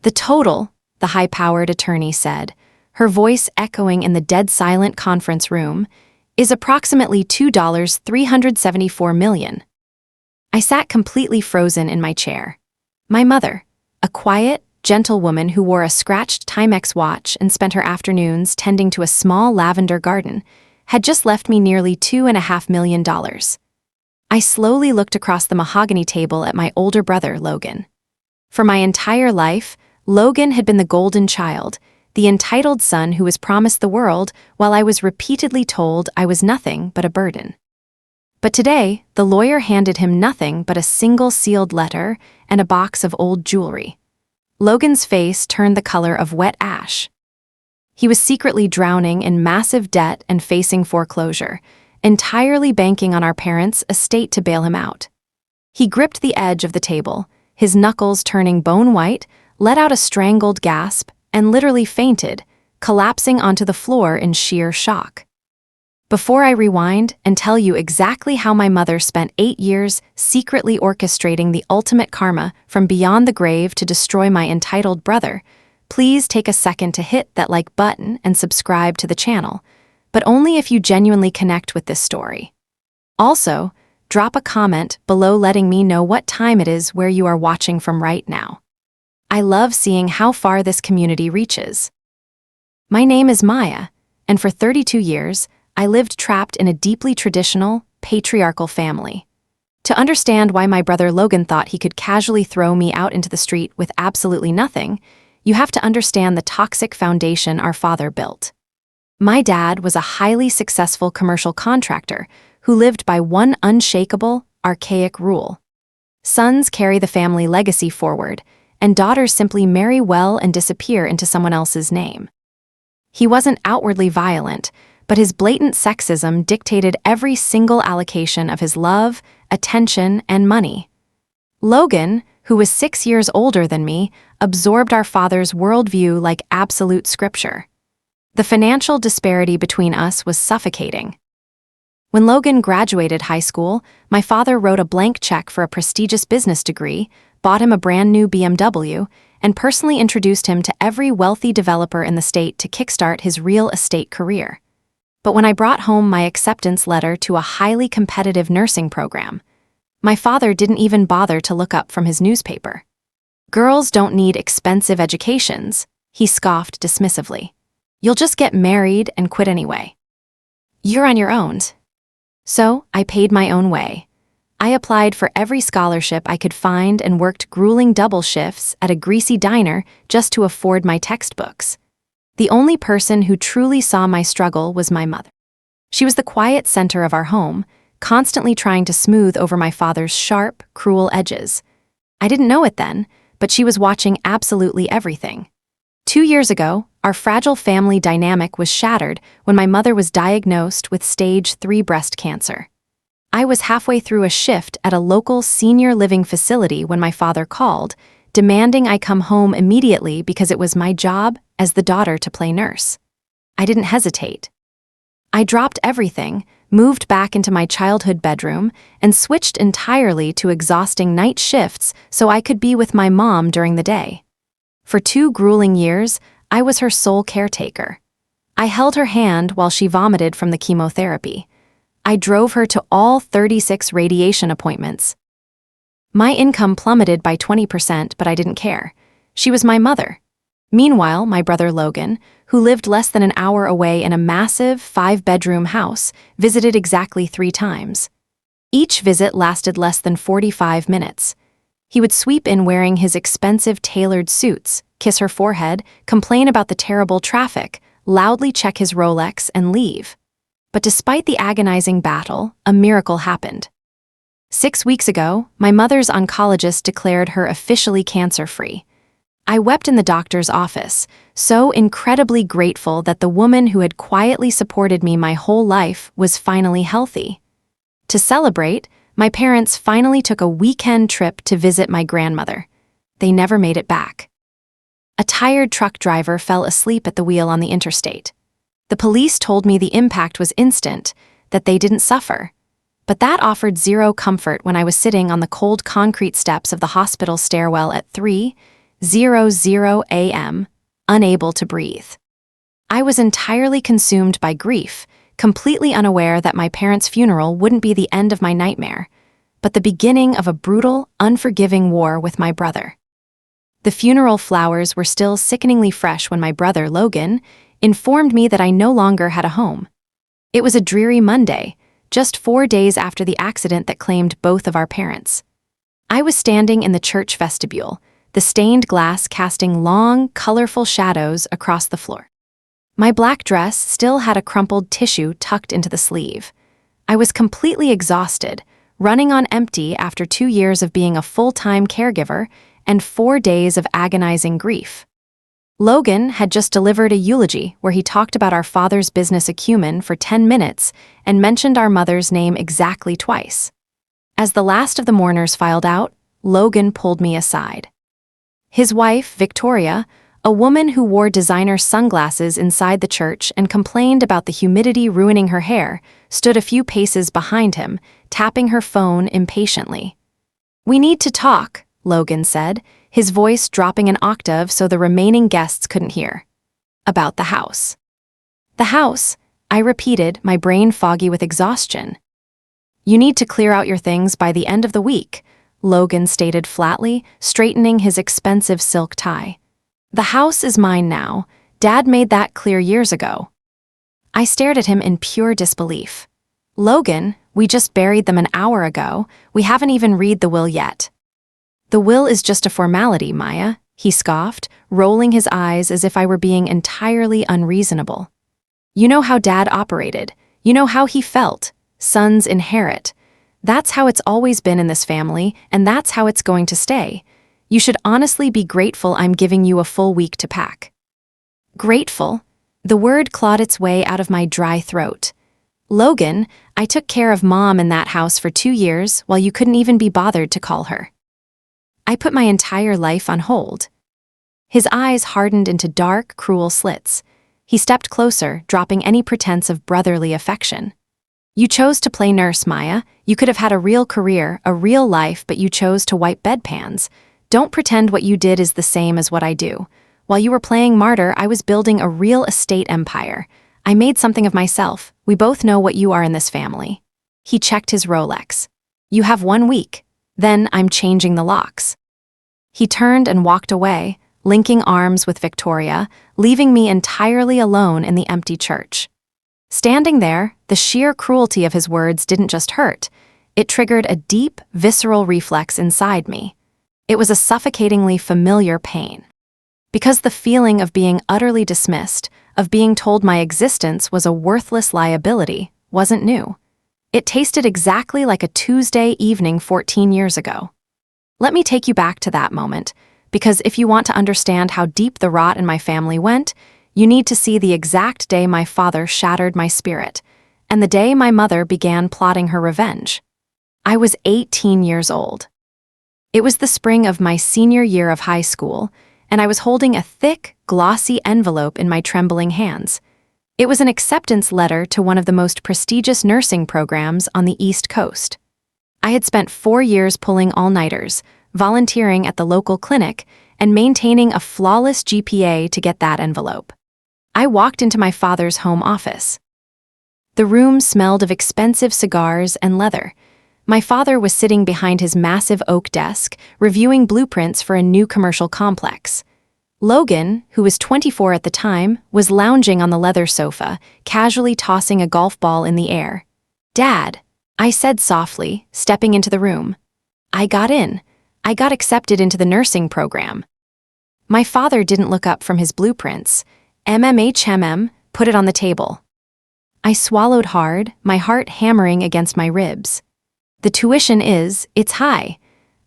"The total," the high-powered attorney said, her voice echoing in the dead-silent conference room, "is approximately $2.374 million. I sat completely frozen in my chair. My mother, a quiet, gentle woman who wore a scratched Timex watch and spent her afternoons tending to a small lavender garden, had just left me nearly $2.5 million. I slowly looked across the mahogany table at my older brother, Logan. For my entire life, Logan had been the golden child, the entitled son who was promised the world while I was repeatedly told I was nothing but a burden. But today, the lawyer handed him nothing but a single sealed letter and a box of old jewelry. Logan's face turned the color of wet ash. He was secretly drowning in massive debt and facing foreclosure, entirely banking on our parents' estate to bail him out. He gripped the edge of the table, his knuckles turning bone white, let out a strangled gasp, and literally fainted, collapsing onto the floor in sheer shock. Before I rewind and tell you exactly how my mother spent 8 years secretly orchestrating the ultimate karma from beyond the grave to destroy my entitled brother, please take a second to hit that like button and subscribe to the channel, but only if you genuinely connect with this story. Also, drop a comment below letting me know what time it is where you are watching from right now. I love seeing how far this community reaches. My name is Maya, and for 32 years, I lived trapped in a deeply traditional, patriarchal family. To understand why my brother Logan thought he could casually throw me out into the street with absolutely nothing, you have to understand the toxic foundation our father built. My dad was a highly successful commercial contractor who lived by one unshakable, archaic rule. Sons carry the family legacy forward, and daughters simply marry well and disappear into someone else's name. He wasn't outwardly violent, but his blatant sexism dictated every single allocation of his love, attention, and money. Logan, who was 6 years older than me, absorbed our father's worldview like absolute scripture. The financial disparity between us was suffocating. When Logan graduated high school, my father wrote a blank check for a prestigious business degree, bought him a brand new BMW, and personally introduced him to every wealthy developer in the state to kickstart his real estate career. But when I brought home my acceptance letter to a highly competitive nursing program, my father didn't even bother to look up from his newspaper. "Girls don't need expensive educations," he scoffed dismissively. "You'll just get married and quit anyway. You're on your own." So I paid my own way. I applied for every scholarship I could find and worked grueling double shifts at a greasy diner just to afford my textbooks. The only person who truly saw my struggle was my mother. She was the quiet center of our home, constantly trying to smooth over my father's sharp, cruel edges. I didn't know it then, but she was watching absolutely everything. 2 years ago, our fragile family dynamic was shattered when my mother was diagnosed with stage 3 breast cancer. I was halfway through a shift at a local senior living facility when my father called, demanding I come home immediately because it was my job as the daughter to play nurse. I didn't hesitate. I dropped everything, moved back into my childhood bedroom, and switched entirely to exhausting night shifts so I could be with my mom during the day. For 2 grueling years, I was her sole caretaker. I held her hand while she vomited from the chemotherapy. I drove her to all 36 radiation appointments. My income plummeted by 20%, but I didn't care. She was my mother. Meanwhile, my brother Logan, who lived less than an hour away in a massive 5-bedroom house, visited exactly 3 times. Each visit lasted less than 45 minutes. He would sweep in wearing his expensive tailored suits, kiss her forehead, complain about the terrible traffic, loudly check his Rolex, and leave. But despite the agonizing battle, a miracle happened. 6 weeks ago, my mother's oncologist declared her officially cancer-free. I wept in the doctor's office, so incredibly grateful that the woman who had quietly supported me my whole life was finally healthy. To celebrate, my parents finally took a weekend trip to visit my grandmother. They never made it back. A tired truck driver fell asleep at the wheel on the interstate. The police told me the impact was instant, that they didn't suffer. But that offered zero comfort when I was sitting on the cold concrete steps of the hospital stairwell at 3, 00 a.m., unable to breathe. I was entirely consumed by grief, completely unaware that my parents' funeral wouldn't be the end of my nightmare, but the beginning of a brutal, unforgiving war with my brother. The funeral flowers were still sickeningly fresh when my brother, Logan, informed me that I no longer had a home. It was a dreary Monday, just 4 days after the accident that claimed both of our parents. I was standing in the church vestibule, the stained glass casting long, colorful shadows across the floor. My black dress still had a crumpled tissue tucked into the sleeve. I was completely exhausted, running on empty after 2 years of being a full-time caregiver and 4 days of agonizing grief. Logan had just delivered a eulogy where he talked about our father's business acumen for 10 minutes and mentioned our mother's name exactly twice. As the last of the mourners filed out, Logan pulled me aside. His wife, Victoria, a woman who wore designer sunglasses inside the church and complained about the humidity ruining her hair, stood a few paces behind him, tapping her phone impatiently. "We need to talk," Logan said, his voice dropping an octave so the remaining guests couldn't hear. "About the house." "The house," I repeated, my brain foggy with exhaustion. "You need to clear out your things by the end of the week," Logan stated flatly, straightening his expensive silk tie. "The house is mine now. Dad made that clear years ago." I stared at him in pure disbelief. "Logan, we just buried them an hour ago. We haven't even read the will yet." "The will is just a formality, Maya," he scoffed, rolling his eyes as if I were being entirely unreasonable. "You know how Dad operated. You know how he felt. Sons inherit. That's how it's always been in this family, and that's how it's going to stay. You should honestly be grateful I'm giving you a full week to pack." Grateful? The word clawed its way out of my dry throat. "Logan, I took care of Mom in that house for 2 years while you couldn't even be bothered to call her. I put my entire life on hold." His eyes hardened into dark, cruel slits. He stepped closer, dropping any pretense of brotherly affection. "You chose to play nurse, Maya. You could have had a real career, a real life, but you chose to wipe bedpans. Don't pretend what you did is the same as what I do. While you were playing martyr, I was building a real estate empire. I made something of myself. We both know what you are in this family." He checked his Rolex. "You have 1 week. Then I'm changing the locks." He turned and walked away, linking arms with Victoria, leaving me entirely alone in the empty church. Standing there, the sheer cruelty of his words didn't just hurt. It triggered a deep, visceral reflex inside me. It was a suffocatingly familiar pain. Because the feeling of being utterly dismissed, of being told my existence was a worthless liability, wasn't new. It tasted exactly like a Tuesday evening 14 years ago. Let me take you back to that moment, because if you want to understand how deep the rot in my family went, you need to see the exact day my father shattered my spirit, and the day my mother began plotting her revenge. I was 18 years old. It was the spring of my senior year of high school, and I was holding a thick, glossy envelope in my trembling hands. It was an acceptance letter to one of the most prestigious nursing programs on the East Coast. I had spent 4 years pulling all-nighters, volunteering at the local clinic, and maintaining a flawless GPA to get that envelope. I walked into my father's home office. The room smelled of expensive cigars and leather. My father was sitting behind his massive oak desk, reviewing blueprints for a new commercial complex. Logan, who was 24 at the time, was lounging on the leather sofa, casually tossing a golf ball in the air. "Dad," I said softly, stepping into the room. "I got in. I got accepted into the nursing program." My father didn't look up from his blueprints. Put it on the table. I swallowed hard, my heart hammering against my ribs. "The tuition it's high.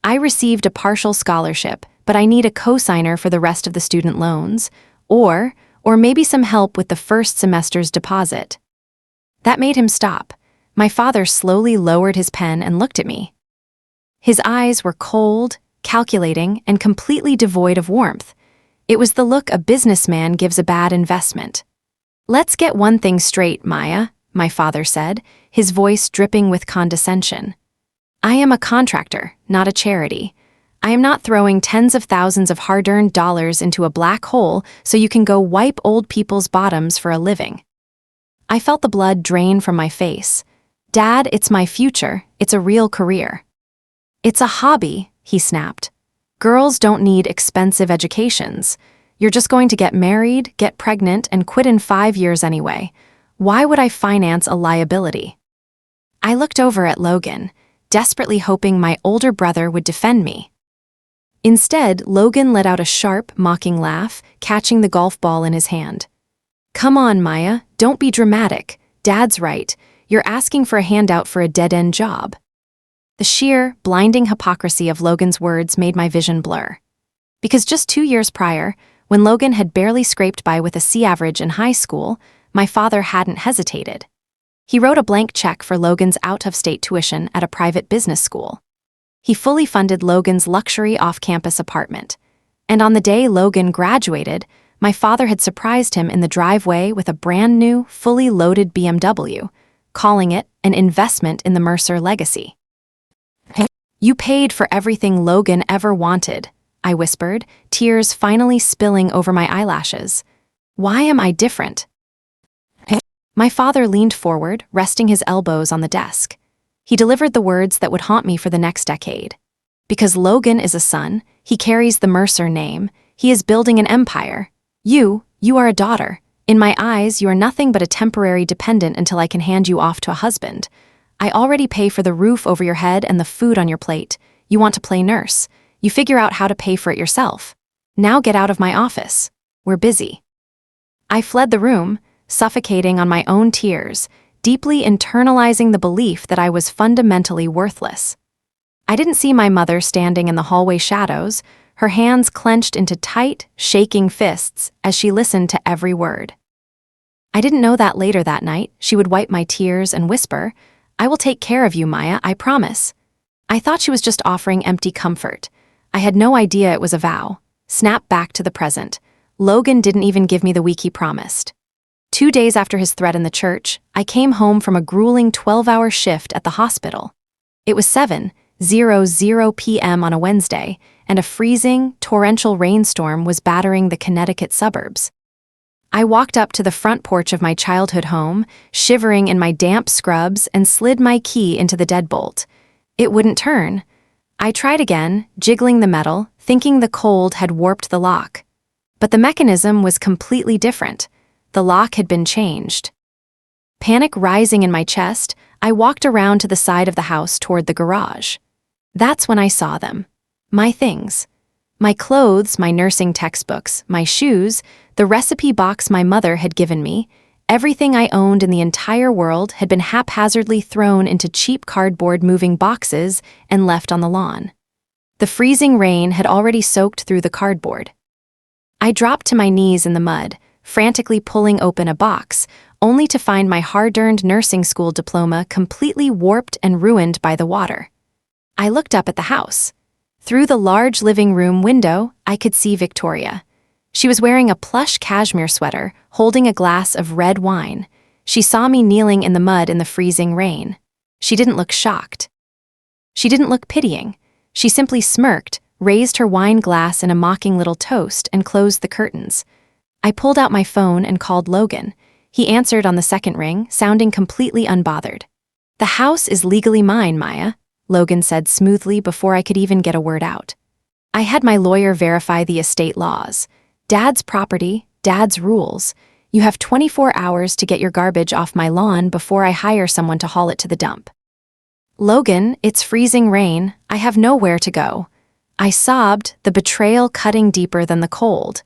I received a partial scholarship, but I need a cosigner for the rest of the student loans, or maybe some help with the first semester's deposit." That made him stop. My father slowly lowered his pen and looked at me. His eyes were cold, calculating, and completely devoid of warmth. It was the look a businessman gives a bad investment. "Let's get one thing straight, Maya," my father said, his voice dripping with condescension. "I am a contractor, not a charity. I am not throwing tens of thousands of hard-earned dollars into a black hole so you can go wipe old people's bottoms for a living. I felt the blood drain from my face. Dad, it's my future. It's a real career. It's a hobby, he snapped. Girls don't need expensive educations. You're just going to get married, get pregnant, and quit in 5 years anyway. Why would I finance a liability? I looked over at Logan, desperately hoping my older brother would defend me. Instead, Logan let out a sharp, mocking laugh, catching the golf ball in his hand. Come on, Maya, don't be dramatic. Dad's right. You're asking for a handout for a dead-end job. The sheer, blinding hypocrisy of Logan's words made my vision blur. Because just 2 years prior, when Logan had barely scraped by with a C average in high school, my father hadn't hesitated. He wrote a blank check for Logan's out-of-state tuition at a private business school. He fully funded Logan's luxury off-campus apartment. And on the day Logan graduated, my father had surprised him in the driveway with a brand new, fully loaded BMW, calling it an investment in the Mercer legacy. You paid for everything Logan ever wanted, I whispered, tears finally spilling over my eyelashes. Why am I different? My father leaned forward, resting his elbows on the desk. He delivered the words that would haunt me for the next decade. Because Logan is a son, he carries the Mercer name, he is building an empire. You are a daughter. In my eyes, you are nothing but a temporary dependent until I can hand you off to a husband. I already pay for the roof over your head and the food on your plate. You want to play nurse. You figure out how to pay for it yourself. Now get out of my office. We're busy. I fled the room, suffocating on my own tears, deeply internalizing the belief that I was fundamentally worthless. I didn't see my mother standing in the hallway shadows, her hands clenched into tight, shaking fists as she listened to every word. I didn't know that later that night she would wipe my tears and whisper, I will take care of you, Maya, I promise. I thought she was just offering empty comfort. I had no idea it was a vow. Snap back to the present. Logan didn't even give me the week he promised. 2 days after his threat in the church, I came home from a grueling 12-hour shift at the hospital. It was 7:00 p.m. on a Wednesday, and a freezing, torrential rainstorm was battering the Connecticut suburbs. I walked up to the front porch of my childhood home, shivering in my damp scrubs, and slid my key into the deadbolt. It wouldn't turn. I tried again, jiggling the metal, thinking the cold had warped the lock. But the mechanism was completely different. The lock had been changed. Panic rising in my chest, I walked around to the side of the house toward the garage. That's when I saw them. My things. My clothes, my nursing textbooks, my shoes, the recipe box my mother had given me, everything I owned in the entire world had been haphazardly thrown into cheap cardboard moving boxes and left on the lawn. The freezing rain had already soaked through the cardboard. I dropped to my knees in the mud, frantically pulling open a box, only to find my hard-earned nursing school diploma completely warped and ruined by the water. I looked up at the house. Through the large living room window, I could see Victoria. She was wearing a plush cashmere sweater, holding a glass of red wine. She saw me kneeling in the mud in the freezing rain. She didn't look shocked. She didn't look pitying. She simply smirked, raised her wine glass in a mocking little toast, and closed the curtains. I pulled out my phone and called Logan. He answered on the second ring, sounding completely unbothered. The house is legally mine, Maya, Logan said smoothly before I could even get a word out. I had my lawyer verify the estate laws. Dad's property, Dad's rules. You have 24 hours to get your garbage off my lawn before I hire someone to haul it to the dump. Logan, it's freezing rain. I have nowhere to go. I sobbed, the betrayal cutting deeper than the cold.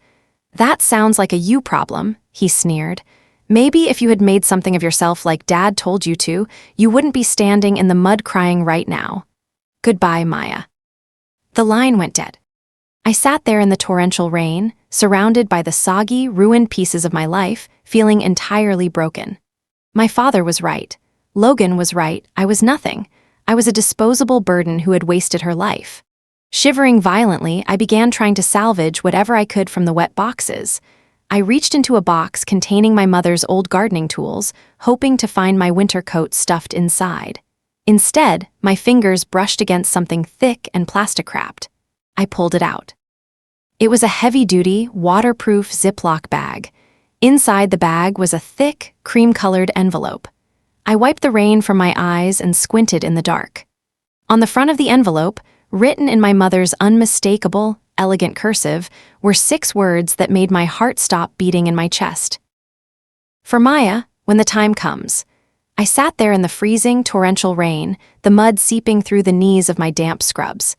That sounds like a you problem, he sneered. Maybe if you had made something of yourself like Dad told you to, you wouldn't be standing in the mud crying right now. Goodbye, Maya. The line went dead. I sat there in the torrential rain, surrounded by the soggy, ruined pieces of my life, feeling entirely broken. My father was right. Logan was right. I was nothing. I was a disposable burden who had wasted her life. Shivering violently, I began trying to salvage whatever I could from the wet boxes. I reached into a box containing my mother's old gardening tools, hoping to find my winter coat stuffed inside. Instead, my fingers brushed against something thick and plastic-wrapped. I pulled it out. It was a heavy-duty, waterproof Ziploc bag. Inside the bag was a thick, cream-colored envelope. I wiped the rain from my eyes and squinted in the dark. On the front of the envelope, written in my mother's unmistakable, elegant cursive, were 6 words that made my heart stop beating in my chest. For Maya, when the time comes. I sat there in the freezing, torrential rain, the mud seeping through the knees of my damp scrubs.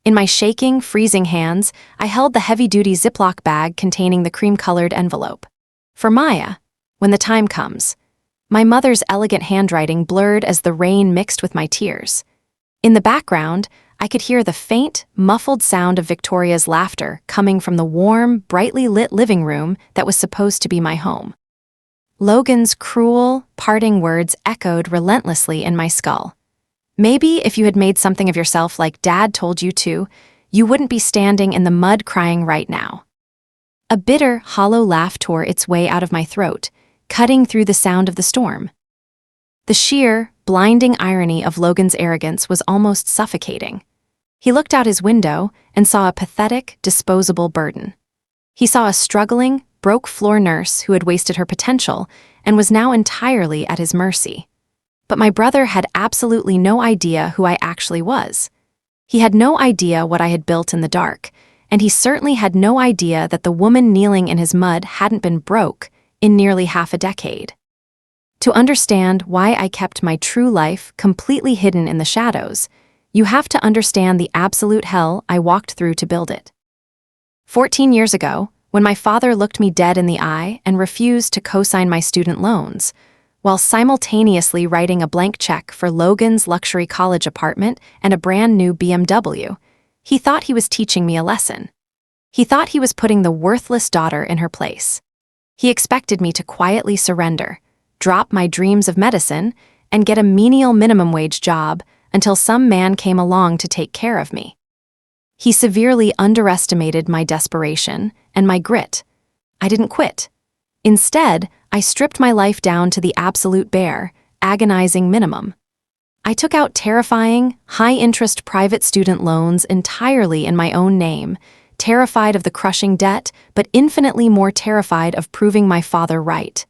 In my shaking, freezing hands, I held the heavy-duty Ziploc bag containing the cream-colored envelope. For Maya, when the time comes. My mother's elegant handwriting blurred as the rain mixed with my tears. In the background, I could hear the faint, muffled sound of Victoria's laughter coming from the warm, brightly lit living room that was supposed to be my home. Logan's cruel, parting words echoed relentlessly in my skull. Maybe if you had made something of yourself like Dad told you to, you wouldn't be standing in the mud crying right now. A bitter, hollow laugh tore its way out of my throat, cutting through the sound of the storm. The sheer, blinding irony of Logan's arrogance was almost suffocating. He looked out his window and saw a pathetic, disposable burden. He saw a struggling, broke-floor nurse who had wasted her potential and was now entirely at his mercy. But my brother had absolutely no idea who I actually was. He had no idea what I had built in the dark, and he certainly had no idea that the woman kneeling in his mud hadn't been broke in nearly half a decade. To understand why I kept my true life completely hidden in the shadows, you have to understand the absolute hell I walked through to build it. 14 years ago, when my father looked me dead in the eye and refused to co-sign my student loans, while simultaneously writing a blank check for Logan's luxury college apartment and a brand new BMW, he thought he was teaching me a lesson. He thought he was putting the worthless daughter in her place. He expected me to quietly surrender, drop my dreams of medicine, and get a menial minimum wage job until some man came along to take care of me. He severely underestimated my desperation and my grit. I didn't quit. Instead, I stripped my life down to the absolute bare, agonizing minimum. I took out terrifying, high-interest private student loans entirely in my own name, terrified of the crushing debt, but infinitely more terrified of proving my father right.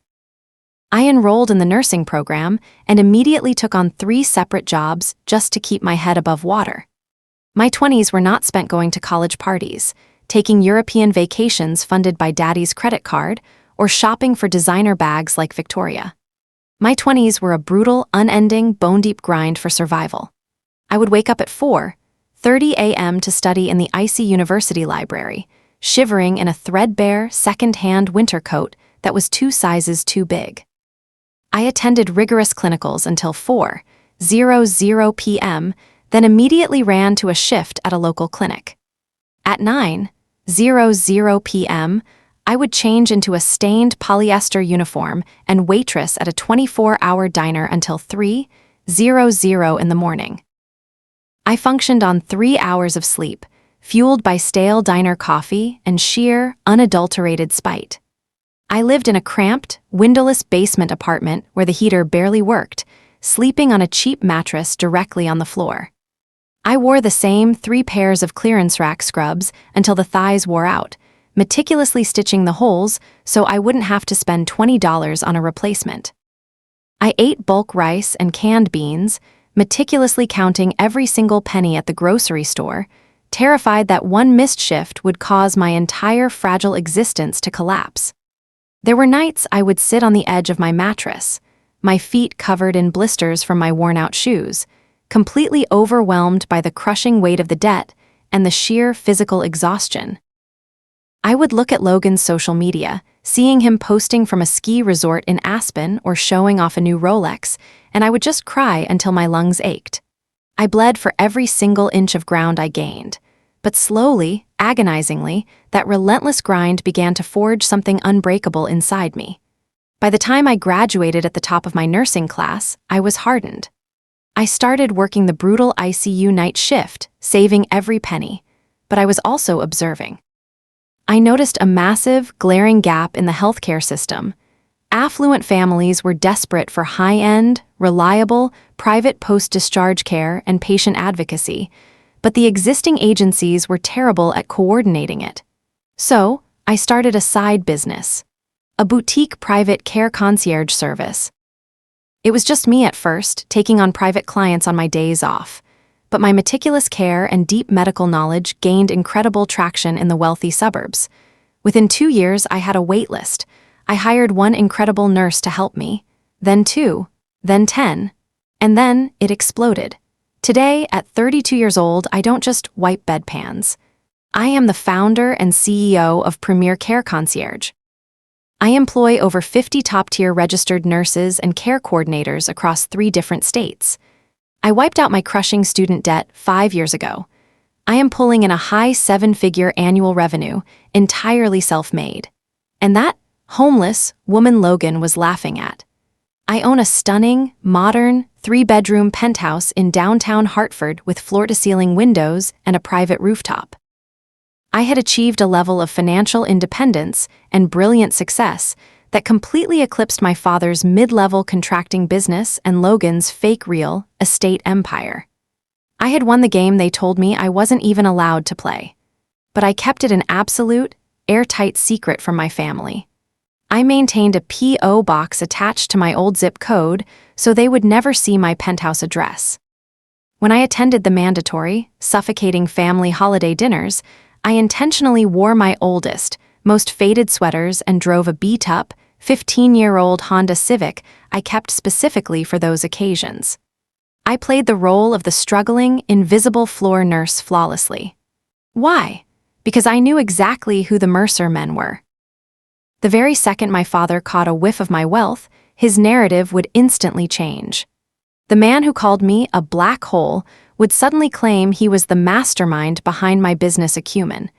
I enrolled in the nursing program and immediately took on 3 separate jobs just to keep my head above water. My 20s were not spent going to college parties, taking European vacations funded by Daddy's credit card, or shopping for designer bags like Victoria. My 20s were a brutal, unending, bone-deep grind for survival. I would wake up at 4:30 a.m. to study in the icy university library, shivering in a threadbare, second-hand winter coat that was 2 sizes too big. I attended rigorous clinicals until 4:00 p.m., then immediately ran to a shift at a local clinic. At 9:00 p.m., I would change into a stained polyester uniform and waitress at a 24-hour diner until 3:00 in the morning. I functioned on 3 hours of sleep, fueled by stale diner coffee and sheer, unadulterated spite. I lived in a cramped, windowless basement apartment where the heater barely worked, sleeping on a cheap mattress directly on the floor. I wore the same 3 pairs of clearance rack scrubs until the thighs wore out, meticulously stitching the holes so I wouldn't have to spend $20 on a replacement. I ate bulk rice and canned beans, meticulously counting every single penny at the grocery store, terrified that one missed shift would cause my entire fragile existence to collapse. There were nights I would sit on the edge of my mattress, my feet covered in blisters from my worn-out shoes, completely overwhelmed by the crushing weight of the debt and the sheer physical exhaustion. I would look at Logan's social media, seeing him posting from a ski resort in Aspen or showing off a new Rolex, and I would just cry until my lungs ached. I bled for every single inch of ground I gained. But slowly, agonizingly, that relentless grind began to forge something unbreakable inside me. By the time I graduated at the top of my nursing class, I was hardened. I started working the brutal ICU night shift, saving every penny, but I was also observing. I noticed a massive, glaring gap in the healthcare system. Affluent families were desperate for high-end, reliable, private post-discharge care and patient advocacy, but the existing agencies were terrible at coordinating it. So, I started a side business, a boutique private care concierge service. It was just me at first, taking on private clients on my days off, but my meticulous care and deep medical knowledge gained incredible traction in the wealthy suburbs. Within 2 years, I had a wait list. I hired one incredible nurse to help me, then 2, then 10, and then it exploded. Today, at 32 years old, I don't just wipe bedpans. I am the founder and CEO of Premier Care Concierge. I employ over 50 top-tier registered nurses and care coordinators across 3 different states. I wiped out my crushing student debt 5 years ago. I am pulling in a high 7-figure annual revenue, entirely self-made. And that homeless woman Logan was laughing at. I own a stunning, modern, 3-bedroom penthouse in downtown Hartford with floor-to-ceiling windows and a private rooftop. I had achieved a level of financial independence and brilliant success that completely eclipsed my father's mid-level contracting business and Logan's fake real estate empire. I had won the game they told me I wasn't even allowed to play. But I kept it an absolute, airtight secret from my family. I maintained a P.O. box attached to my old zip code so they would never see my penthouse address. When I attended the mandatory, suffocating family holiday dinners, I intentionally wore my oldest, most faded sweaters and drove a beat-up, 15-year-old Honda Civic I kept specifically for those occasions. I played the role of the struggling, invisible floor nurse flawlessly. Why? Because I knew exactly who the Mercer men were. The very second my father caught a whiff of my wealth, his narrative would instantly change. The man who called me a black hole would suddenly claim he was the mastermind behind my business acumen.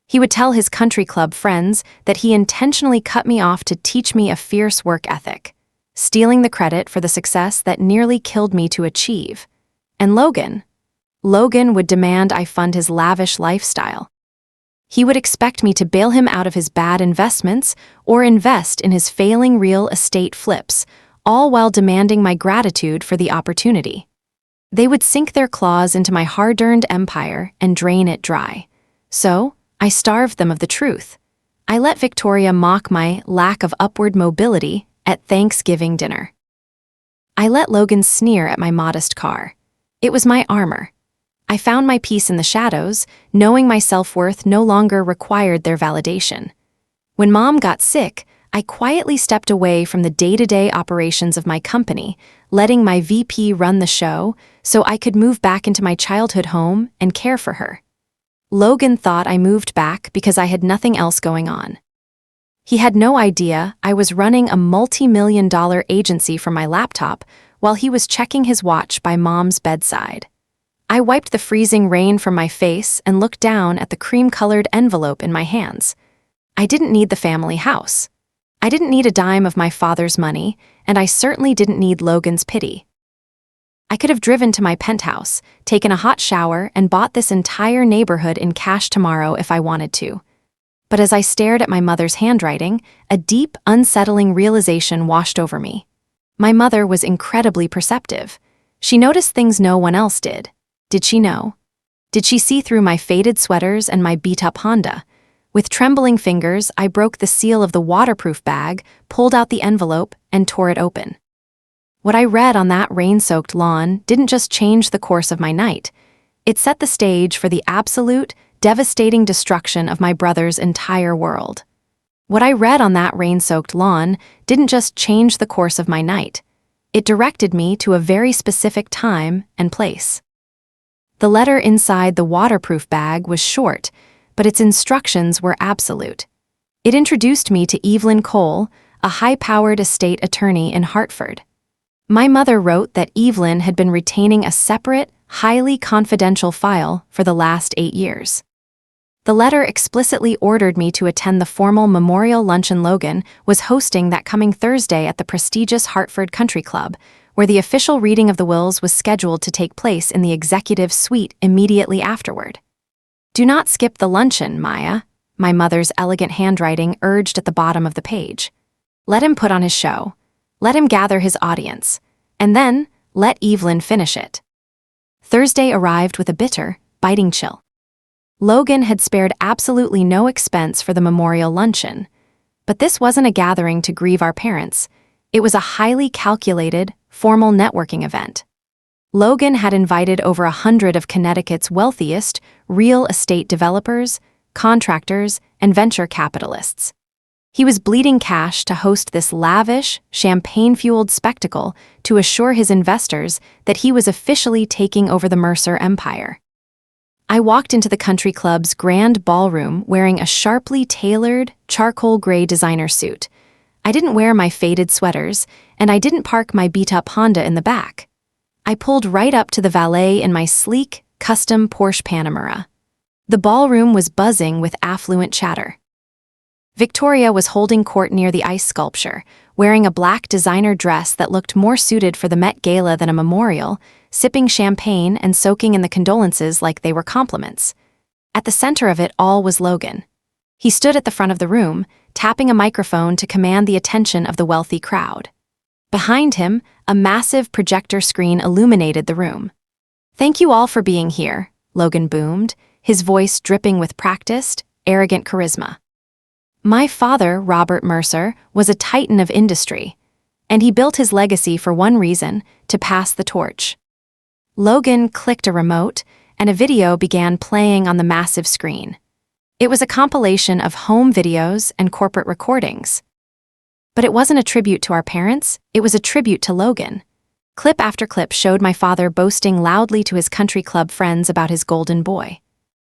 He would tell his country club friends that he intentionally cut me off to teach me a fierce work ethic, stealing the credit for the success that nearly killed me to achieve. And Logan would demand I fund his lavish lifestyle. He would expect me to bail him out of his bad investments or invest in his failing real estate flips, all while demanding my gratitude for the opportunity. They would sink their claws into my hard-earned empire and drain it dry. So, I starved them of the truth. I let Victoria mock my lack of upward mobility at Thanksgiving dinner. I let Logan sneer at my modest car. It was my armor. I found my peace in the shadows, knowing my self-worth no longer required their validation. When Mom got sick, I quietly stepped away from the day-to-day operations of my company, letting my VP run the show so I could move back into my childhood home and care for her. Logan thought I moved back because I had nothing else going on. He had no idea I was running a multi-million-dollar agency from my laptop while he was checking his watch by Mom's bedside. I wiped the freezing rain from my face and looked down at the cream-colored envelope in my hands. I didn't need the family house. I didn't need a dime of my father's money, and I certainly didn't need Logan's pity. I could have driven to my penthouse, taken a hot shower, and bought this entire neighborhood in cash tomorrow if I wanted to. But as I stared at my mother's handwriting, a deep, unsettling realization washed over me. My mother was incredibly perceptive. She noticed things no one else did. Did she know? Did she see through my faded sweaters and my beat-up Honda? With trembling fingers, I broke the seal of the waterproof bag, pulled out the envelope, and tore it open. What I read on that rain-soaked lawn didn't just change the course of my night. It set the stage for the absolute, devastating destruction of my brother's entire world. What I read on that rain-soaked lawn didn't just change the course of my night. It directed me to a very specific time and place. The letter inside the waterproof bag was short, but its instructions were absolute. It introduced me to Evelyn Cole, a high-powered estate attorney in Hartford. My mother wrote that Evelyn had been retaining a separate, highly confidential file for the last 8 years. The letter explicitly ordered me to attend the formal memorial luncheon Logan was hosting that coming Thursday at the prestigious Hartford Country Club, where the official reading of the wills was scheduled to take place in the executive suite immediately afterward. "Do not skip the luncheon, Maya," my mother's elegant handwriting urged at the bottom of the page. "Let him put on his show. Let him gather his audience. And then, let Evelyn finish it." Thursday arrived with a bitter, biting chill. Logan had spared absolutely no expense for the memorial luncheon. But this wasn't a gathering to grieve our parents. It was a highly calculated, formal networking event. Logan had invited over 100 of Connecticut's wealthiest real estate developers, contractors, and venture capitalists. He was bleeding cash to host this lavish, champagne-fueled spectacle to assure his investors that he was officially taking over the Mercer empire. I walked into the country club's grand ballroom wearing a sharply tailored, charcoal gray designer suit. I didn't wear my faded sweaters, and I didn't park my beat-up Honda in the back. I pulled right up to the valet in my sleek, custom Porsche Panamera. The ballroom was buzzing with affluent chatter. Victoria was holding court near the ice sculpture, wearing a black designer dress that looked more suited for the Met Gala than a memorial, sipping champagne and soaking in the condolences like they were compliments. At the center of it all was Logan. He stood at the front of the room, tapping a microphone to command the attention of the wealthy crowd. Behind him, a massive projector screen illuminated the room. "Thank you all for being here," Logan boomed, his voice dripping with practiced, arrogant charisma. My father, Robert Mercer, was a titan of industry, and he built his legacy for one reason: to pass the torch. Logan clicked a remote, and a video began playing on the massive screen. It was a compilation of home videos and corporate recordings. But it wasn't a tribute to our parents, it was a tribute to Logan. Clip after clip showed my father boasting loudly to his country club friends about his golden boy.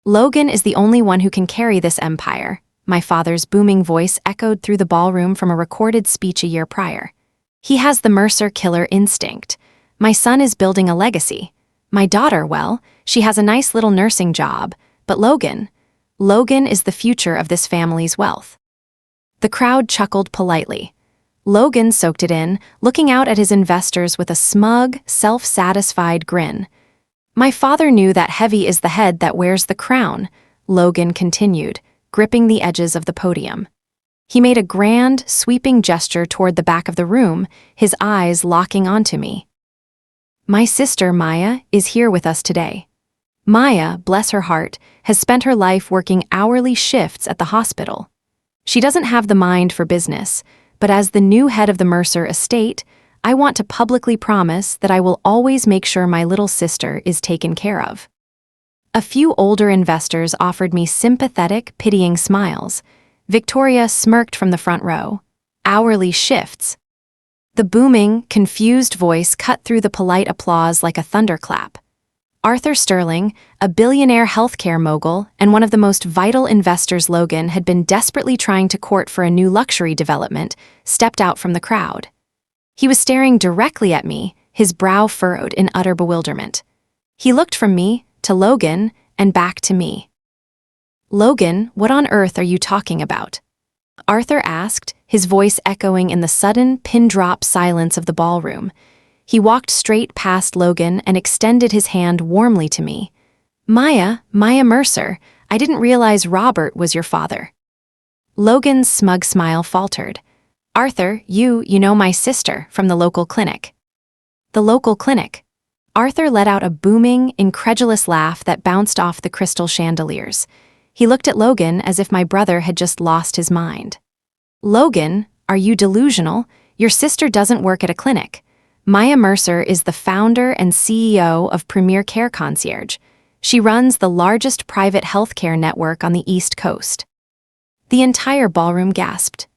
"Logan is the only one who can carry this empire," my father's booming voice echoed through the ballroom from a recorded speech a year prior. "He has the Mercer killer instinct. My son is building a legacy. My daughter, well, she has a nice little nursing job, but Logan is the future of this family's wealth." The crowd chuckled politely. Logan soaked it in, looking out at his investors with a smug, self-satisfied grin. "My father knew that heavy is the head that wears the crown," Logan continued, gripping the edges of the podium. He made a grand, sweeping gesture toward the back of the room, his eyes locking onto me. "My sister, Maya, is here with us today. Maya, bless her heart, has spent her life working hourly shifts at the hospital. She doesn't have the mind for business, but as the new head of the Mercer estate, I want to publicly promise that I will always make sure my little sister is taken care of." A few older investors offered me sympathetic, pitying smiles. Victoria smirked from the front row. "Hourly shifts." The booming, confused voice cut through the polite applause like a thunderclap. Arthur Sterling, a billionaire healthcare mogul and one of the most vital investors Logan had been desperately trying to court for a new luxury development, stepped out from the crowd. He was staring directly at me, his brow furrowed in utter bewilderment. He looked from me to Logan and back to me. "Logan, what on earth are you talking about?" Arthur asked, his voice echoing in the sudden, pin-drop silence of the ballroom. He walked straight past Logan and extended his hand warmly to me. Maya Mercer, I didn't realize Robert was your father." Logan's smug smile faltered. "Arthur, you know my sister from the local clinic." "The local clinic?" Arthur let out a booming, incredulous laugh that bounced off the crystal chandeliers. He looked at Logan as if my brother had just lost his mind. "Logan, are you delusional? Your sister doesn't work at a clinic. Maya Mercer is the founder and CEO of Premier Care Concierge. She runs the largest private healthcare network on the East Coast." The entire ballroom gasped.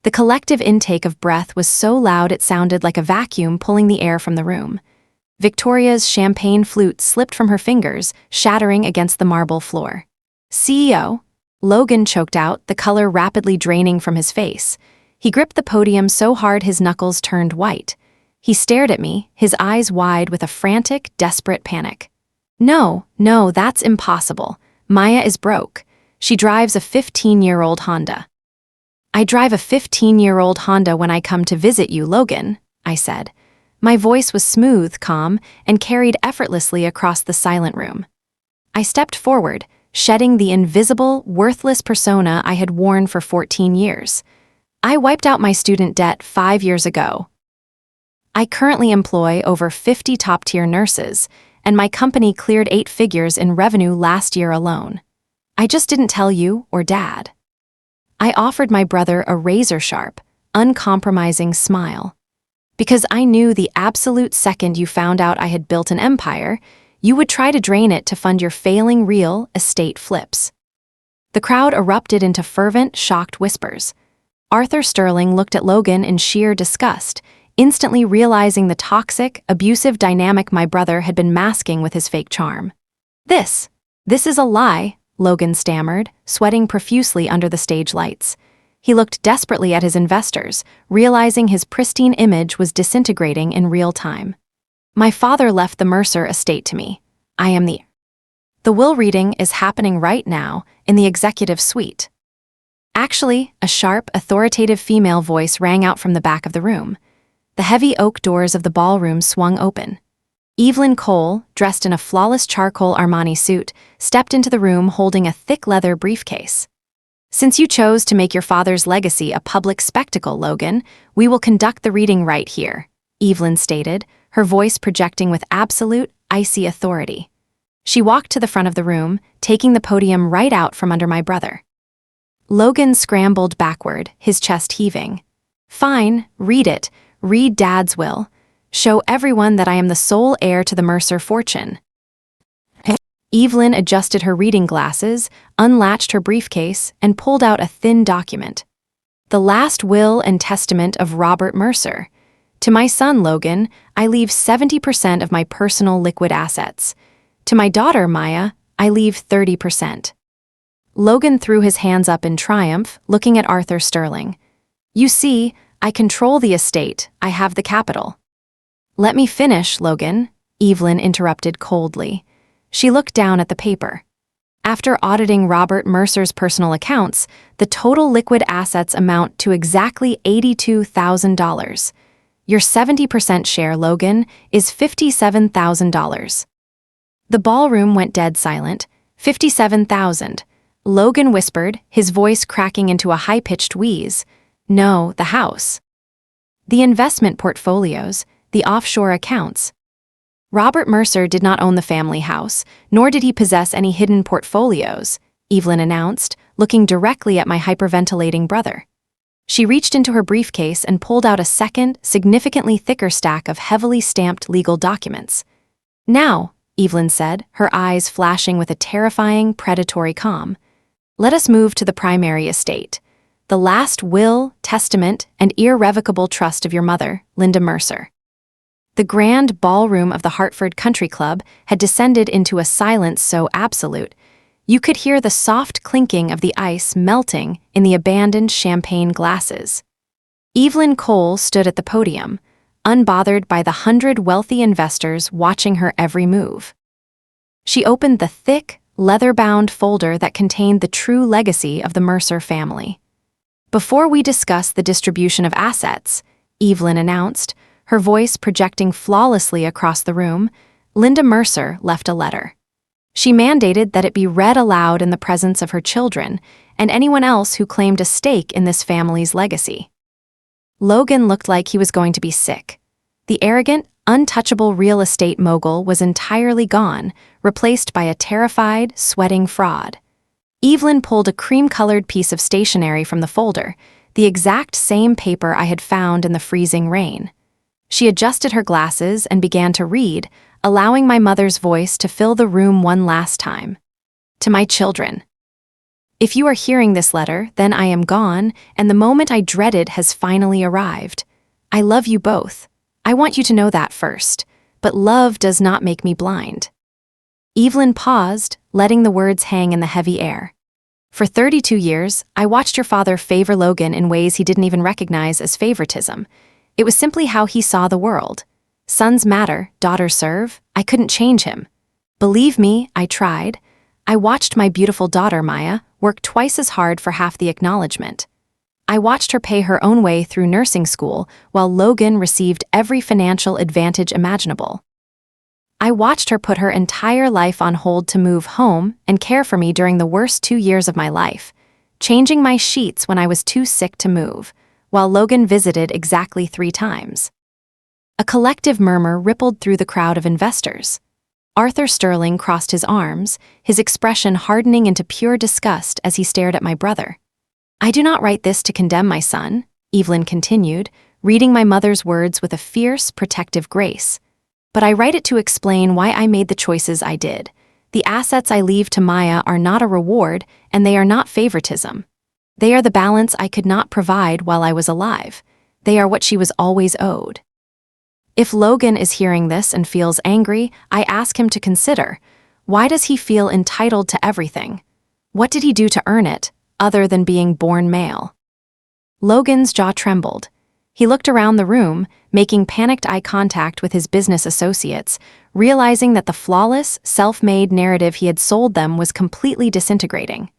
The collective intake of breath was so loud it sounded like a vacuum pulling the air from the room. Victoria's champagne flute slipped from her fingers, shattering against the marble floor. "CEO?" Logan choked out, the color rapidly draining from his face. He gripped the podium so hard his knuckles turned white. He stared at me, his eyes wide with a frantic, desperate panic. No, that's impossible. Maya is broke. She drives a 15-year-old Honda." "I drive a 15-year-old Honda when I come to visit you, Logan," I said. My voice was smooth, calm, and carried effortlessly across the silent room. I stepped forward, shedding the invisible, worthless persona I had worn for 14 years. "I wiped out my student debt 5 years ago. I currently employ over 50 top-tier nurses, and my company cleared 8 figures in revenue last year alone. I just didn't tell you or Dad. I offered my brother a razor-sharp, uncompromising smile. Because I knew the absolute second you found out I had built an empire, you would try to drain it to fund your failing real estate flips. The crowd erupted into fervent, shocked whispers. Arthur Sterling looked at Logan in sheer disgust, instantly realizing the toxic, abusive dynamic my brother had been masking with his fake charm. This is a lie, Logan stammered, sweating profusely under the stage lights. He looked desperately at his investors, realizing his pristine image was disintegrating in real time. My father left the Mercer estate to me. I am the will reading is happening right now in the executive suite. Actually, a sharp, authoritative female voice rang out from the back of the room. The heavy oak doors of the ballroom swung open. Evelyn Cole, dressed in a flawless charcoal Armani suit, stepped into the room holding a thick leather briefcase. Since you chose to make your father's legacy a public spectacle, Logan, we will conduct the reading right here, Evelyn stated, her voice projecting with absolute, icy authority. She walked to the front of the room, taking the podium right out from under my brother. Logan scrambled backward, his chest heaving. Fine, read it. Read Dad's will. Show everyone that I am the sole heir to the Mercer fortune. Evelyn adjusted her reading glasses, unlatched her briefcase, and pulled out a thin document. The last will and testament of Robert Mercer. To my son, Logan, I leave 70% of my personal liquid assets. To my daughter, Maya, I leave 30%. Logan threw his hands up in triumph, looking at Arthur Sterling. You see, I control the estate, I have the capital. Let me finish, Logan, Evelyn interrupted coldly. She looked down at the paper. After auditing Robert Mercer's personal accounts, the total liquid assets amount to exactly $82,000. Your 70% share, Logan, is $57,000. The ballroom went dead silent. 57,000. Logan whispered, his voice cracking into a high-pitched wheeze. No, the house. The investment portfolios, the offshore accounts. Robert Mercer did not own the family house, nor did he possess any hidden portfolios, Evelyn announced, looking directly at my hyperventilating brother. She reached into her briefcase and pulled out a second, significantly thicker stack of heavily stamped legal documents. Now, Evelyn said, her eyes flashing with a terrifying, predatory calm, let us move to the primary estate. The last will, testament, and irrevocable trust of your mother, Linda Mercer. The grand ballroom of the Hartford Country Club had descended into a silence so absolute, you could hear the soft clinking of the ice melting in the abandoned champagne glasses. Evelyn Cole stood at the podium, unbothered by the 100 wealthy investors watching her every move. She opened the thick, leather-bound folder that contained the true legacy of the Mercer family. Before we discuss the distribution of assets, Evelyn announced, her voice projecting flawlessly across the room, Linda Mercer left a letter. She mandated that it be read aloud in the presence of her children and anyone else who claimed a stake in this family's legacy. Logan looked like he was going to be sick. The arrogant, untouchable real estate mogul was entirely gone, replaced by a terrified, sweating fraud. Evelyn pulled a cream-colored piece of stationery from the folder, the exact same paper I had found in the freezing rain. She adjusted her glasses and began to read, allowing my mother's voice to fill the room one last time. To my children. If you are hearing this letter, then I am gone, and the moment I dreaded has finally arrived. I love you both. I want you to know that first, but love does not make me blind. Evelyn paused, letting the words hang in the heavy air. For 32 years, I watched your father favor Logan in ways he didn't even recognize as favoritism. It was simply how he saw the world. Sons matter, daughters serve. I couldn't change him. Believe me, I tried. I watched my beautiful daughter, Maya, work twice as hard for half the acknowledgement. I watched her pay her own way through nursing school while Logan received every financial advantage imaginable. I watched her put her entire life on hold to move home and care for me during the worst 2 years of my life, changing my sheets when I was too sick to move, while Logan visited exactly 3 times. A collective murmur rippled through the crowd of investors. Arthur Sterling crossed his arms, his expression hardening into pure disgust as he stared at my brother. "I do not write this to condemn my son," Evelyn continued, reading my mother's words with a fierce, protective grace. "But I write it to explain why I made the choices I did. The assets I leave to Maya are not a reward, and they are not favoritism. They are the balance I could not provide while I was alive. They are what she was always owed." If Logan is hearing this and feels angry, I ask him to consider, why does he feel entitled to everything? What did he do to earn it, other than being born male? Logan's jaw trembled. He looked around the room, making panicked eye contact with his business associates, realizing that the flawless, self-made narrative he had sold them was completely disintegrating.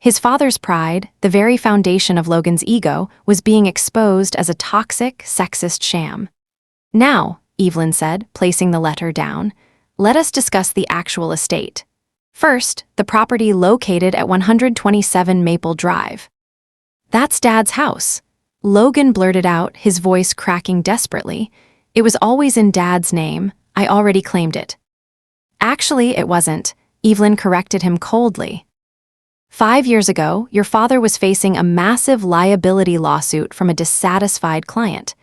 His father's pride, the very foundation of Logan's ego, was being exposed as a toxic, sexist sham. "Now," Evelyn said, placing the letter down, "let us discuss the actual estate. First, the property located at 127 Maple Drive." "That's Dad's house," Logan blurted out, his voice cracking desperately. "It was always in Dad's name. I already claimed it." "Actually, it wasn't," Evelyn corrected him coldly. 5 years ago, your father was facing a massive liability lawsuit from a dissatisfied client.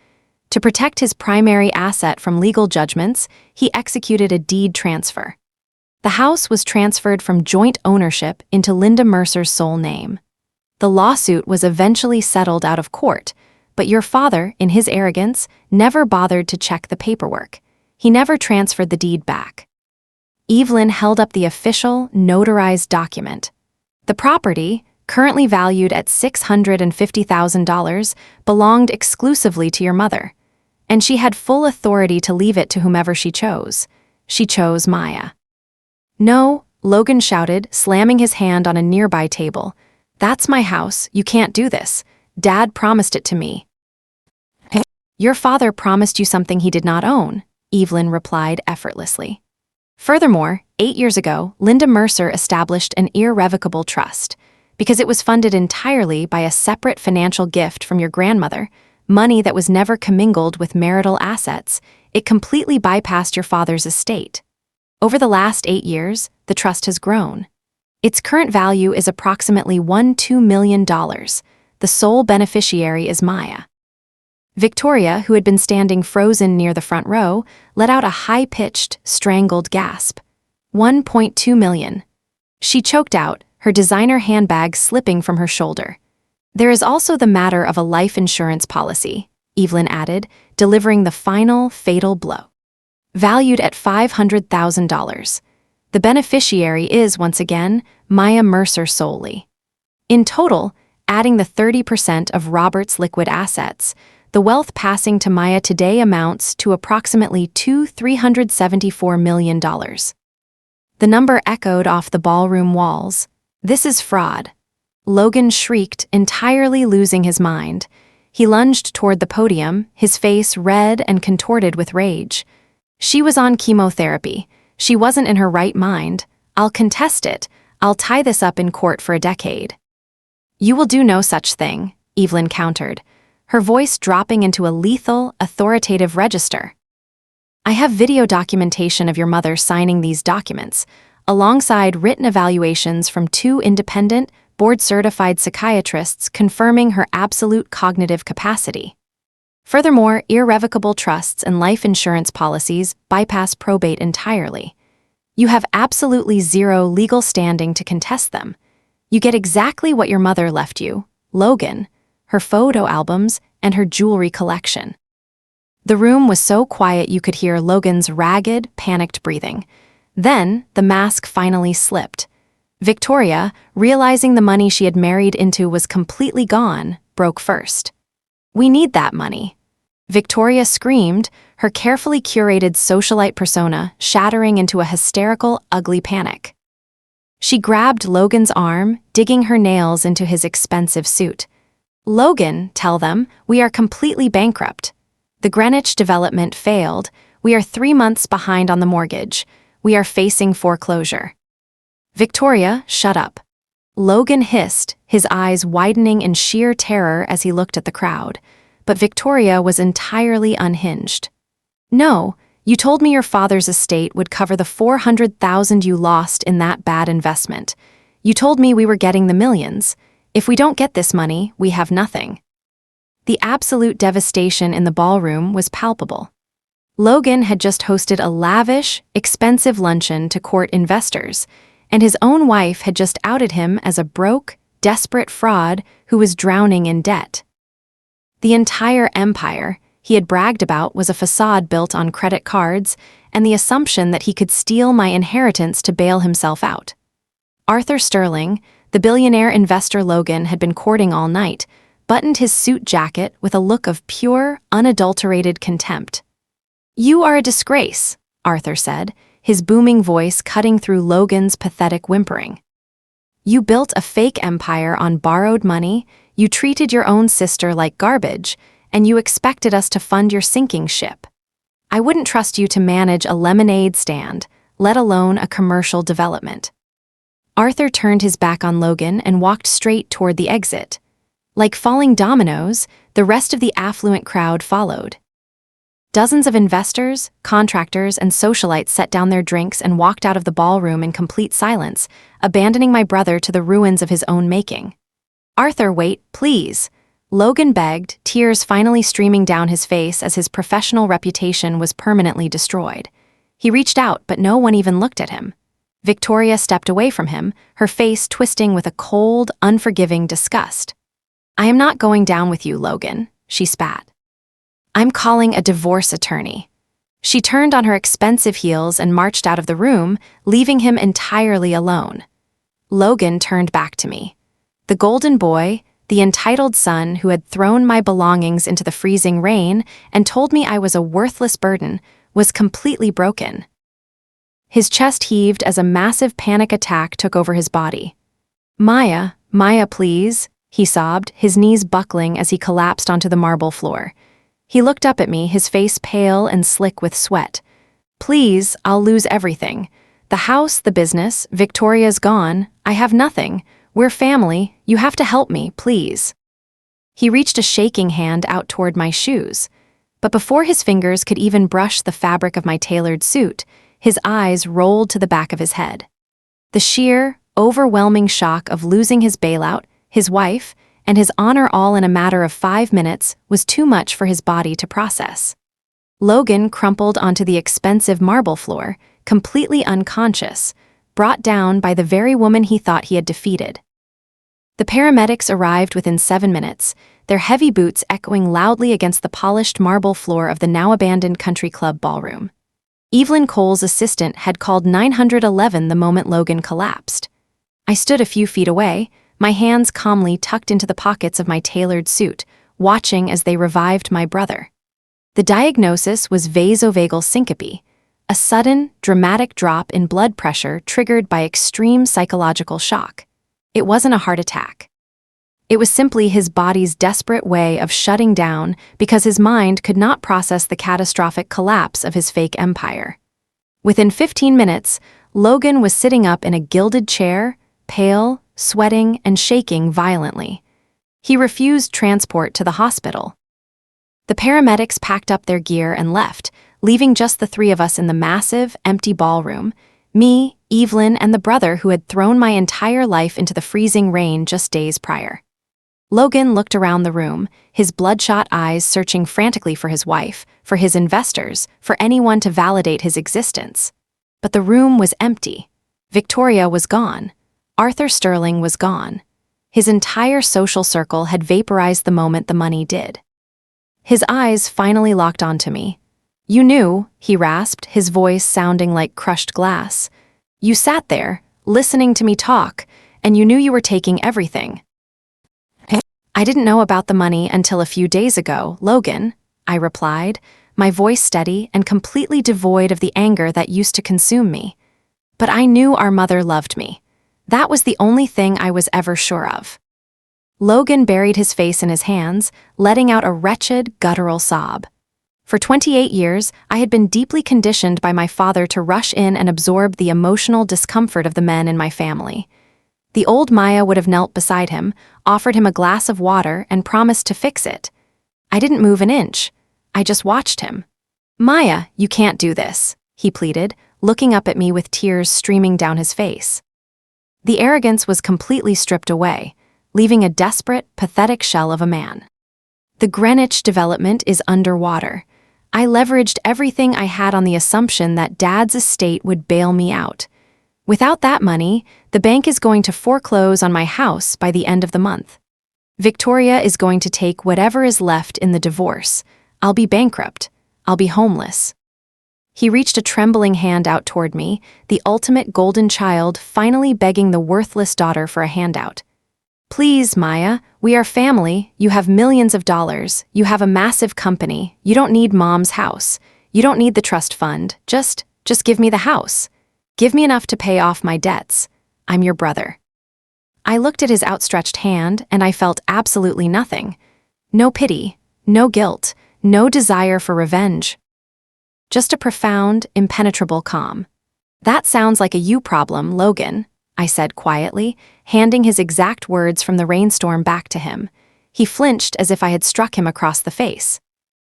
To protect his primary asset from legal judgments, he executed a deed transfer. The house was transferred from joint ownership into Linda Mercer's sole name. The lawsuit was eventually settled out of court, but your father, in his arrogance, never bothered to check the paperwork. He never transferred the deed back. Evelyn held up the official, notarized document. The property, currently valued at $650,000, belonged exclusively to your mother, and she had full authority to leave it to whomever she chose. She chose Maya. "No," Logan shouted, slamming his hand on a nearby table. "That's my house. You can't do this. Dad promised it to me." "Your father promised you something he did not own," Evelyn replied effortlessly. "Furthermore, 8 years ago, Linda Mercer established an irrevocable trust. Because it was funded entirely by a separate financial gift from your grandmother, money that was never commingled with marital assets, it completely bypassed your father's estate. Over the last 8 years, the trust has grown. Its current value is approximately $2 million. The sole beneficiary is Maya." Victoria, who had been standing frozen near the front row, let out a high-pitched, strangled gasp. $1.2 million. She choked out, her designer handbag slipping from her shoulder. "There is also the matter of a life insurance policy," Evelyn added, delivering the final, fatal blow. "Valued at $500,000. The beneficiary is, once again, Maya Mercer solely. In total, adding the 30% of Robert's liquid assets, the wealth passing to Maya today amounts to approximately $374 million. The number echoed off the ballroom walls. "This is fraud." Logan shrieked, entirely losing his mind. He lunged toward the podium, his face red and contorted with rage. "She was on chemotherapy. She wasn't in her right mind. I'll contest it. I'll tie this up in court for a decade." "You will do no such thing," Evelyn countered, her voice dropping into a lethal, authoritative register. "I have video documentation of your mother signing these documents, alongside written evaluations from 2 independent, board-certified psychiatrists confirming her absolute cognitive capacity. Furthermore, irrevocable trusts and life insurance policies bypass probate entirely. You have absolutely zero legal standing to contest them. You get exactly what your mother left you, Logan, her photo albums, and her jewelry collection." The room was so quiet you could hear Logan's ragged, panicked breathing. Then, the mask finally slipped. Victoria, realizing the money she had married into was completely gone, broke first. "We need that money." Victoria screamed, her carefully curated socialite persona shattering into a hysterical, ugly panic. She grabbed Logan's arm, digging her nails into his expensive suit. "Logan, tell them, we are completely bankrupt. The Greenwich development failed. We are 3 months behind on the mortgage. We are facing foreclosure." "Victoria, shut up." Logan hissed, his eyes widening in sheer terror as he looked at the crowd. But Victoria was entirely unhinged. "No, You told me your father's estate would cover the 400,000 you lost in that bad investment. You told me we were getting the millions. If we don't get this money, we have nothing." The absolute devastation in the ballroom was palpable. Logan had just hosted a lavish, expensive luncheon to court investors, and his own wife had just outed him as a broke, desperate fraud who was drowning in debt. The entire empire he had bragged about was a facade built on credit cards and the assumption that he could steal my inheritance to bail himself out. Arthur Sterling, the billionaire investor Logan had been courting all night, buttoned his suit jacket with a look of pure, unadulterated contempt. "You are a disgrace," Arthur said, his booming voice cutting through Logan's pathetic whimpering. "You built a fake empire on borrowed money, you treated your own sister like garbage, and you expected us to fund your sinking ship. I wouldn't trust you to manage a lemonade stand, let alone a commercial development." Arthur turned his back on Logan and walked straight toward the exit. Like falling dominoes, the rest of the affluent crowd followed. Dozens of investors, contractors, and socialites set down their drinks and walked out of the ballroom in complete silence, abandoning my brother to the ruins of his own making. "Arthur, wait, please," Logan begged, tears finally streaming down his face as his professional reputation was permanently destroyed. He reached out, but no one even looked at him. Victoria stepped away from him, her face twisting with a cold, unforgiving disgust. "I am not going down with you, Logan," she spat. "I'm calling a divorce attorney." She turned on her expensive heels and marched out of the room, leaving him entirely alone. Logan turned back to me. The golden boy, the entitled son who had thrown my belongings into the freezing rain and told me I was a worthless burden, was completely broken. His chest heaved as a massive panic attack took over his body. "Maya, Maya, please," he sobbed, his knees buckling as he collapsed onto the marble floor. He looked up at me, his face pale and slick with sweat. "Please, I'll lose everything. The house, the business, Victoria's gone. I have nothing. We're family. You have to help me, please." He reached a shaking hand out toward my shoes. But before his fingers could even brush the fabric of my tailored suit, his eyes rolled to the back of his head. The sheer, overwhelming shock of losing his bailout, his wife, and his honor all in a matter of 5 minutes was too much for his body to process. Logan crumpled onto the expensive marble floor, completely unconscious, brought down by the very woman he thought he had defeated. The paramedics arrived within 7 minutes, their heavy boots echoing loudly against the polished marble floor of the now-abandoned country club ballroom. Evelyn Cole's assistant had called 911 the moment Logan collapsed. I stood a few feet away, my hands calmly tucked into the pockets of my tailored suit, watching as they revived my brother. The diagnosis was vasovagal syncope, a sudden, dramatic drop in blood pressure triggered by extreme psychological shock. It wasn't a heart attack. It was simply his body's desperate way of shutting down because his mind could not process the catastrophic collapse of his fake empire. Within 15 minutes, Logan was sitting up in a gilded chair, pale, sweating, and shaking violently. He refused transport to the hospital. The paramedics packed up their gear and left, leaving just the three of us in the massive, empty ballroom, me, Evelyn, and the brother who had thrown my entire life into the freezing rain just days prior. Logan looked around the room, his bloodshot eyes searching frantically for his wife, for his investors, for anyone to validate his existence. But the room was empty. Victoria was gone. Arthur Sterling was gone. His entire social circle had vaporized the moment the money did. His eyes finally locked onto me. "You knew," he rasped, his voice sounding like crushed glass. "You sat there, listening to me talk, and you knew you were taking everything." "I didn't know about the money until a few days ago, Logan," I replied, my voice steady and completely devoid of the anger that used to consume me. "But I knew our mother loved me. That was the only thing I was ever sure of." Logan buried his face in his hands, letting out a wretched, guttural sob. For 28 years, I had been deeply conditioned by my father to rush in and absorb the emotional discomfort of the men in my family. The old Maya would have knelt beside him, offered him a glass of water, and promised to fix it. I didn't move an inch. I just watched him. "Maya, you can't do this," he pleaded, looking up at me with tears streaming down his face. The arrogance was completely stripped away, leaving a desperate, pathetic shell of a man. The Greenwich development is underwater. I leveraged everything I had on the assumption that Dad's estate would bail me out. Without that money, the bank is going to foreclose on my house by the end of the month. Victoria is going to take whatever is left in the divorce. I'll be bankrupt. I'll be homeless. He reached a trembling hand out toward me, the ultimate golden child finally begging the worthless daughter for a handout. "Please, Maya, we are family. You have millions of dollars. You have a massive company. You don't need Mom's house. You don't need the trust fund. Just give me the house. Give me enough to pay off my debts. I'm your brother." I looked at his outstretched hand and I felt absolutely nothing. No pity, no guilt, no desire for revenge. Just a profound, impenetrable calm. "That sounds like a you problem, Logan," I said quietly, handing his exact words from the rainstorm back to him. He flinched as if I had struck him across the face.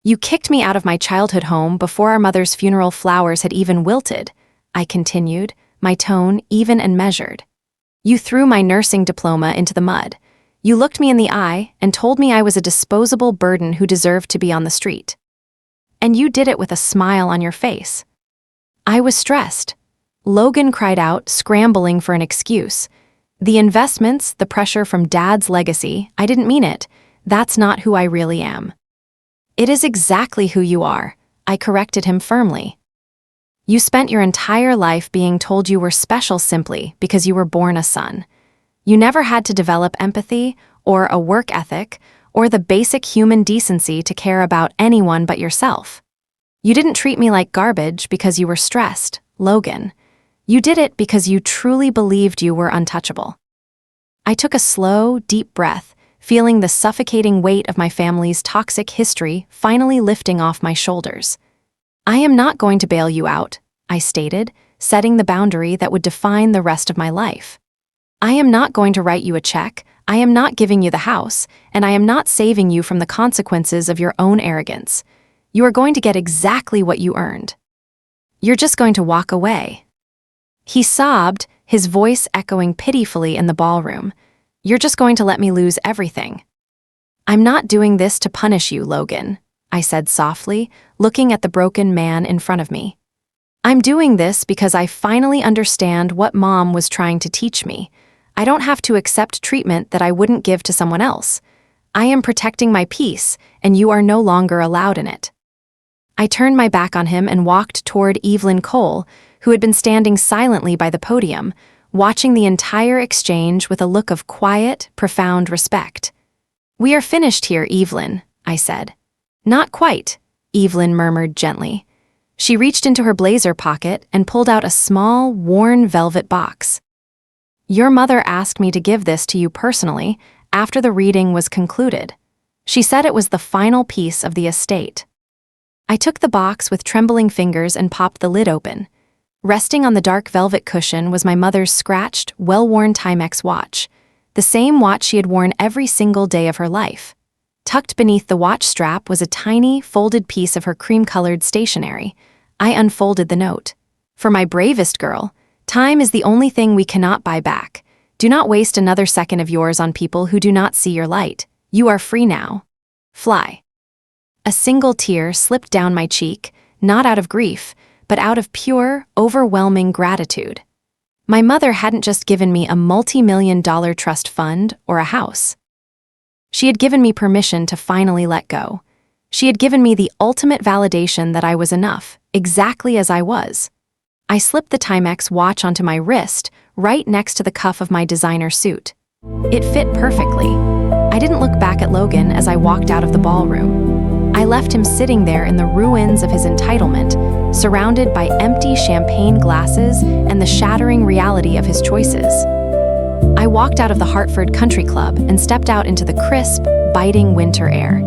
"You kicked me out of my childhood home before our mother's funeral flowers had even wilted," I continued, my tone even and measured. "You threw my nursing diploma into the mud. You looked me in the eye and told me I was a disposable burden who deserved to be on the street. And you did it with a smile on your face." I was stressed. Logan cried out, scrambling for an excuse. "The investments, the pressure from Dad's legacy, I didn't mean it. That's not who I really am." "It is exactly who you are," I corrected him firmly. "You spent your entire life being told you were special simply because you were born a son. You never had to develop empathy, or a work ethic, or the basic human decency to care about anyone but yourself. You didn't treat me like garbage because you were stressed, Logan. You did it because you truly believed you were untouchable." I took a slow, deep breath, feeling the suffocating weight of my family's toxic history finally lifting off my shoulders. "I am not going to bail you out," I stated, setting the boundary that would define the rest of my life. "I am not going to write you a check, I am not giving you the house, and I am not saving you from the consequences of your own arrogance. You are going to get exactly what you earned. You're just going to walk away." He sobbed, his voice echoing pitifully in the ballroom. "You're just going to let me lose everything." "I'm not doing this to punish you, Logan," I said softly, looking at the broken man in front of me. "I'm doing this because I finally understand what Mom was trying to teach me. I don't have to accept treatment that I wouldn't give to someone else. I am protecting my peace, and you are no longer allowed in it." I turned my back on him and walked toward Evelyn Cole, who had been standing silently by the podium, watching the entire exchange with a look of quiet, profound respect. "We are finished here, Evelyn," I said. "Not quite," Evelyn murmured gently. She reached into her blazer pocket and pulled out a small, worn velvet box. "Your mother asked me to give this to you personally after the reading was concluded. She said it was the final piece of the estate." I took the box with trembling fingers and popped the lid open. Resting on the dark velvet cushion was my mother's scratched, well-worn Timex watch, the same watch she had worn every single day of her life. Tucked beneath the watch strap was a tiny, folded piece of her cream-colored stationery. I unfolded the note. "For my bravest girl, time is the only thing we cannot buy back. Do not waste another second of yours on people who do not see your light. You are free now. Fly." A single tear slipped down my cheek, not out of grief, but out of pure, overwhelming gratitude. My mother hadn't just given me a multi-million-dollar trust fund or a house. She had given me permission to finally let go. She had given me the ultimate validation that I was enough, exactly as I was. I slipped the Timex watch onto my wrist, right next to the cuff of my designer suit. It fit perfectly. I didn't look back at Logan as I walked out of the ballroom. I left him sitting there in the ruins of his entitlement, surrounded by empty champagne glasses and the shattering reality of his choices. I walked out of the Hartford Country Club and stepped out into the crisp, biting winter air.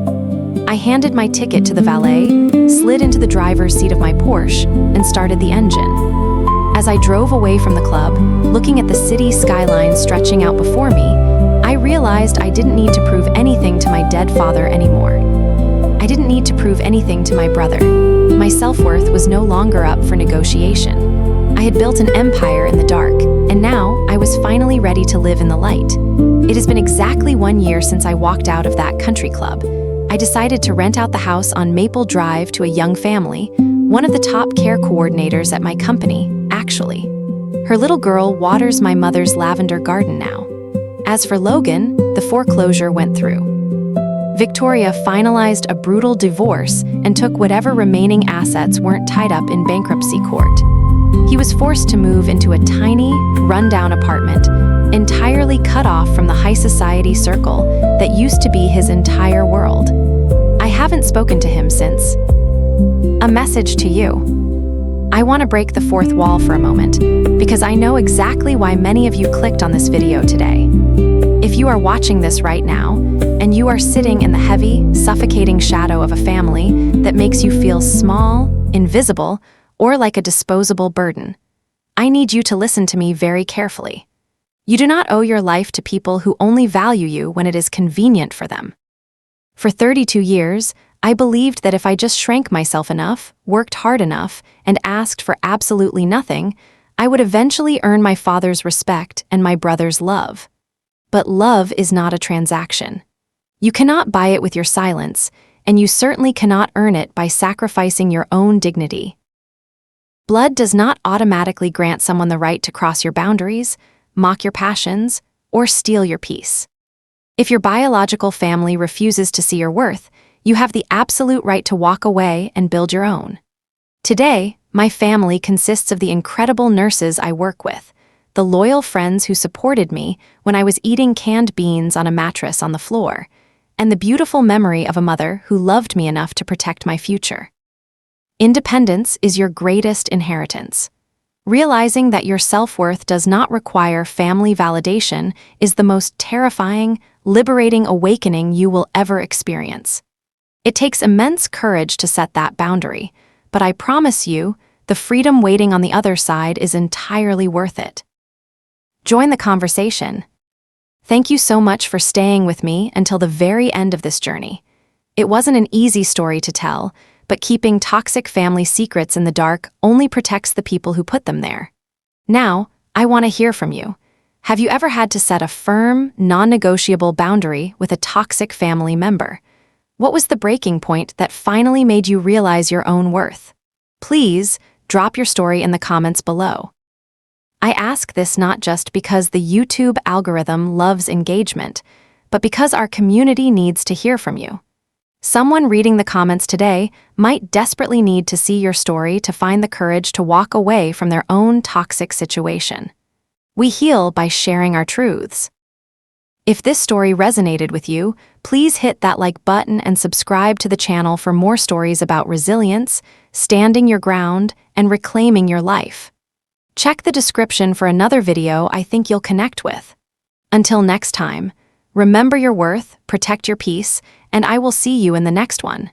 I handed my ticket to the valet, slid into the driver's seat of my Porsche, and started the engine. As I drove away from the club, looking at the city skyline stretching out before me, I realized I didn't need to prove anything to my dead father anymore. I didn't need to prove anything to my brother. My self-worth was no longer up for negotiation. I had built an empire in the dark, and now I was finally ready to live in the light. It has been exactly 1 year since I walked out of that country club. I decided to rent out the house on Maple Drive to a young family, one of the top care coordinators at my company, actually. Her little girl waters my mother's lavender garden now. As for Logan, the foreclosure went through. Victoria finalized a brutal divorce and took whatever remaining assets weren't tied up in bankruptcy court. He was forced to move into a tiny, rundown apartment, entirely cut off from the high society circle that used to be his entire world. I haven't spoken to him since. A message to you. I want to break the fourth wall for a moment, because I know exactly why many of you clicked on this video today. If you are watching this right now, and you are sitting in the heavy, suffocating shadow of a family that makes you feel small, invisible, or like a disposable burden, I need you to listen to me very carefully. You do not owe your life to people who only value you when it is convenient for them. For 32 years, I believed that if I just shrank myself enough, worked hard enough, and asked for absolutely nothing, I would eventually earn my father's respect and my brother's love. But love is not a transaction. You cannot buy it with your silence, and you certainly cannot earn it by sacrificing your own dignity. Blood does not automatically grant someone the right to cross your boundaries, mock your passions, or steal your peace. If your biological family refuses to see your worth, you have the absolute right to walk away and build your own. Today, my family consists of the incredible nurses I work with, the loyal friends who supported me when I was eating canned beans on a mattress on the floor, and the beautiful memory of a mother who loved me enough to protect my future. Independence is your greatest inheritance. Realizing that your self-worth does not require family validation is the most terrifying, liberating awakening you will ever experience. It takes immense courage to set that boundary, but I promise you, the freedom waiting on the other side is entirely worth it. Join the conversation. Thank you so much for staying with me until the very end of this journey. It wasn't an easy story to tell, but keeping toxic family secrets in the dark only protects the people who put them there. Now, I want to hear from you. Have you ever had to set a firm, non-negotiable boundary with a toxic family member? What was the breaking point that finally made you realize your own worth? Please, drop your story in the comments below. I ask this not just because the YouTube algorithm loves engagement, but because our community needs to hear from you. Someone reading the comments today might desperately need to see your story to find the courage to walk away from their own toxic situation. We heal by sharing our truths. If this story resonated with you, please hit that like button and subscribe to the channel for more stories about resilience, standing your ground, and reclaiming your life. Check the description for another video I think you'll connect with. Until next time, remember your worth, protect your peace, and I will see you in the next one.